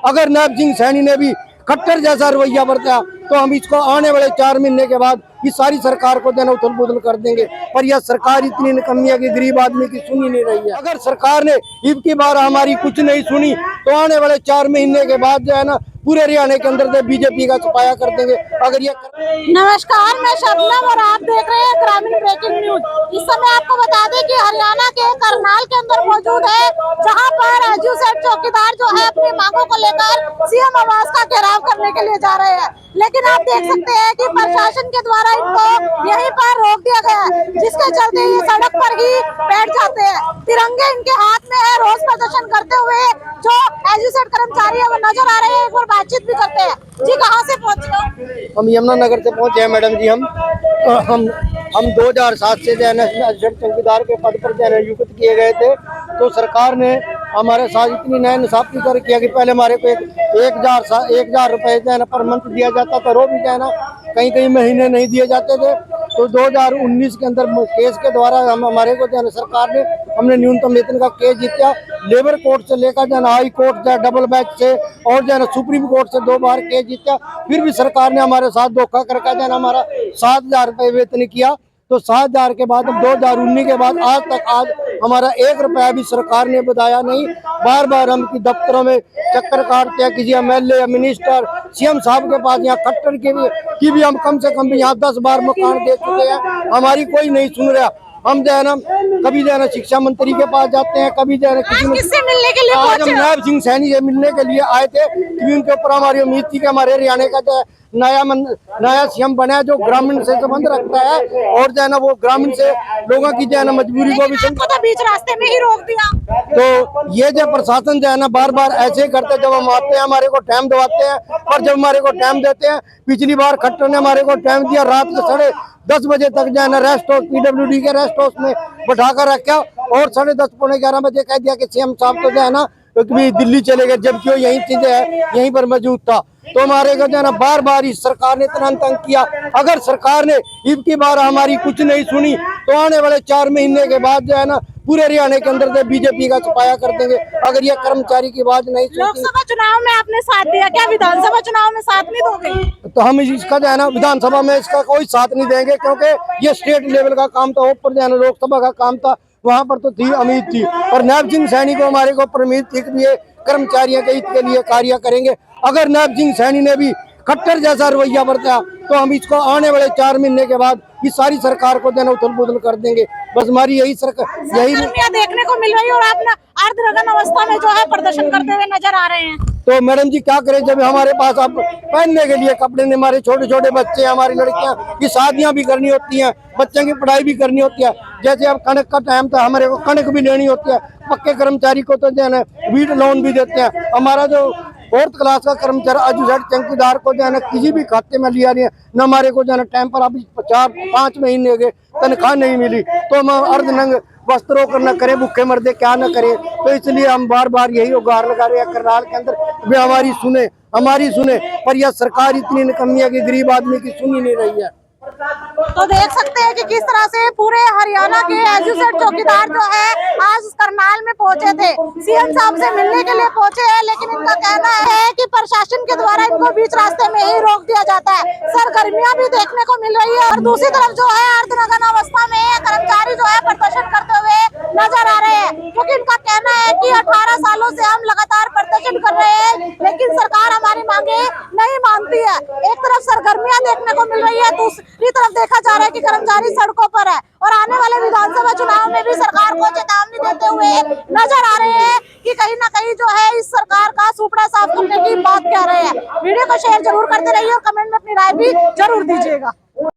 अगर नायब सिंह सैनी ने भी खट्टर जैसा रवैया बरता तो हम इसको आने वाले 4 महीने के बाद इस सारी सरकार को देना उथल पुथल कर देंगे। पर यह सरकार इतनी निकम्मी है कि गरीब आदमी की सुनी नहीं रही है। अगर सरकार ने ईब की बार हमारी कुछ नहीं सुनी तो आने वाले 4 महीने के बाद जो है ना पूरे हरियाणा के अंदर से बीजेपी का सफाया कर देंगे। अगर ये नमस्कार, मैं शबनम और आप देख रहे हैं ग्रामीण ब्रेकिंग न्यूज। इस समय आपको बता दें कि हरियाणा के करनाल के अंदर मौजूद है, जहां पर एजुसेट चौकीदार जो है अपनी मांगों को लेकर सीएम आवास का घेराव करने के लिए जा रहे हैं। लेकिन आप देख सकते हैं कि प्रशासन के द्वारा इनको यहीं पर रोक दिया गया है, जिसके चलते ये सड़क पर ही बैठ जाते हैं। तिरंगे इनके हाथ में है। रोज प्रदर्शन करते हुए जो एजुसेट कर्मचारी है वो नजर आ रहे हैं। एक बार बातचीत भी करते हैं। जी, कहाँ से पहुँचे? हम यमुनानगर से पहुंचे हैं मैडम जी। हम 2007 से जो है एजुसेट चौकीदार के पद पर जो है नियुक्त किए गए थे। तो सरकार ने हमारे साथ इतनी नया इंसाफी कर किया कि पहले हमारे को 1,000 रुपए जो है ना पर मंथ दिया जाता था, वो भी जो है ना कहीं कहीं महीने नहीं दिए जाते थे। तो 2019 के अंदर केस के द्वारा हमारे को जो है सरकार ने हमने न्यूनतम वेतन का केस जीता। लेबर कोर्ट से लेकर जो है हाई कोर्ट जो है डबल बेंच से और जो है सुप्रीम कोर्ट से 2 बार केस जीता। फिर भी सरकार ने हमारे साथ धोखा करके जो है हमारा 7,000 रुपये वेतन किया। तो 7,000 के बाद 2019 के बाद आज हमारा 1 रुपया भी सरकार ने बताया नहीं। बार बार हम की दफ्तरों में चक्कर काटते हैं, किसी एमएलए या मिनिस्टर सीएम साहब के पास, यहाँ खट्टर की भी हम कम से कम भी यहाँ 10 बार मकान दे चुके हैं, हमारी कोई नहीं सुन रहा। हम जो है ना कभी जो है ना शिक्षा मंत्री के पास जाते हैं, कभी जो है किससे मिलने के लिए आज हम नायब सिंह सैनी से मिलने के लिए आए थे, क्योंकि उनके ऊपर हमारी उम्मीद थी कि हमारे हरियाणा का जो नया सीएम बना है जो ग्रामीण से संबंध रखता है और जो है ना वो ग्रामीण से लोगों की जो है ना मजबूरी को भी तो बीच रास्ते में ही रोक दिया। तो ये जो प्रशासन जो है ना बार बार ऐसे ही करते, जब हम आते हैं हमारे को टाइम दवाते हैं, पर जब हमारे को टाइम देते हैं, पिछली बार खट्टर ने हमारे को टाइम दिया रात के 10:30 बजे तक जो है ना रेस्ट हाउस PWD के रेस्ट हाउस में बैठा कर रखा और 10:30 पौने 11 बजे कह दिया कि सीएम साहब तो जो है ना क्योंकि दिल्ली चले गए, जबकि वो यही चीजें है यहीं पर मौजूद था। तो हमारे को जो है ना बार बार इस सरकार ने इतना तंग किया। अगर सरकार ने ईब की बार हमारी कुछ नहीं सुनी तो आने वाले 4 महीने के बाद जो है ना पूरे हरियाणा के अंदर से बीजेपी का सफाया कर देंगे। अगर ये कर्मचारी की आवाज नहीं सुनती। लोकसभा चुनाव में आपने साथ दिया, क्या विधानसभा चुनाव में साथ नहीं दोगे? तो हम इसका जो है ना विधानसभा में इसका कोई साथ नहीं देंगे, क्योंकि ये स्टेट लेवल का काम था, ऊपर जो है ना लोकसभा का काम था, वहाँ पर तो थी उम्मीद थी। और नायब सिंह सैनी को हमारे को उम्मीद थी कि ये कर्मचारियों के हित के लिए कार्य करेंगे। अगर नायब सिंह सैनी ने भी खट्टर जैसा रवैया बरता तो हम इसको आने वाले 4 महीने के बाद इस सारी सरकार को देना उथल पुथल कर देंगे। बस हमारी यही देखने को मिल रही है और आप अर्धनग्न अवस्था में जो है प्रदर्शन करते हुए नजर आ रहे हैं। तो मैडम जी क्या करें, जब हमारे पास अब पहनने के लिए कपड़े नहीं, हमारे छोटे छोटे बच्चे, हमारी लड़कियां की शादियां भी करनी होती हैं, बच्चों की पढ़ाई भी करनी होती है। जैसे अब कणक का टाइम था, हमारे को कणक भी लेनी होती है। पक्के कर्मचारी को तो जो है ना वीट लोन भी देते हैं। हमारा जो 4th क्लास का कर्मचारी एजुसेट चौकीदार को जो है ना किसी भी खाते में लिया नहीं है, न हमारे को जो है ना टाइम पर अभी 4-5 महीने हो गए तनख्वाह नहीं मिली। तो हम अर्धनग्न वस्त्रों को न करे, भूखे मर्दे क्या न करे। तो इसलिए हम बार बार यही उगार लगा रहे हैं करनाल के अंदर, वे हमारी सुने। पर यह सरकार इतनी निकम्मी है कि गरीब आदमी की सुनी नहीं रही है। तो देख सकते हैं कि किस तरह से पूरे हरियाणा के एजुसेट चौकीदार जो है आज करनाल में पहुंचे थे, सीएम साहब से मिलने के लिए पहुंचे हैं। लेकिन इनका कहना है कि प्रशासन के द्वारा इनको बीच रास्ते में ही रोक दिया जाता है। सरगर्मियां भी देखने को मिल रही है और दूसरी तरफ जो है अर्धनग्न अवस्था में कर्मचारी जो है प्रदर्शन करते हुए नजर आ रहे हैं, क्योंकि इनका कहना है कि 18 सालों से हम लगातार प्रदर्शन कर रहे हैं, लेकिन सरकार हमारी मांगे नहीं मानती है। एक तरफ सरगर्मियां देखने को मिल रही है, दूसरी तरफ देखा जा रहा है कि कर्मचारी सड़कों पर है और आने वाले विधानसभा चुनाव में भी सरकार को चेतावनी देते हुए नजर आ रहे हैं कि कहीं ना कहीं जो है इस सरकार का सुपड़ा साफ करने की बात कह रहे हैं। वीडियो को शेयर जरूर करते रहिए और कमेंट में अपनी राय भी जरूर दीजिएगा।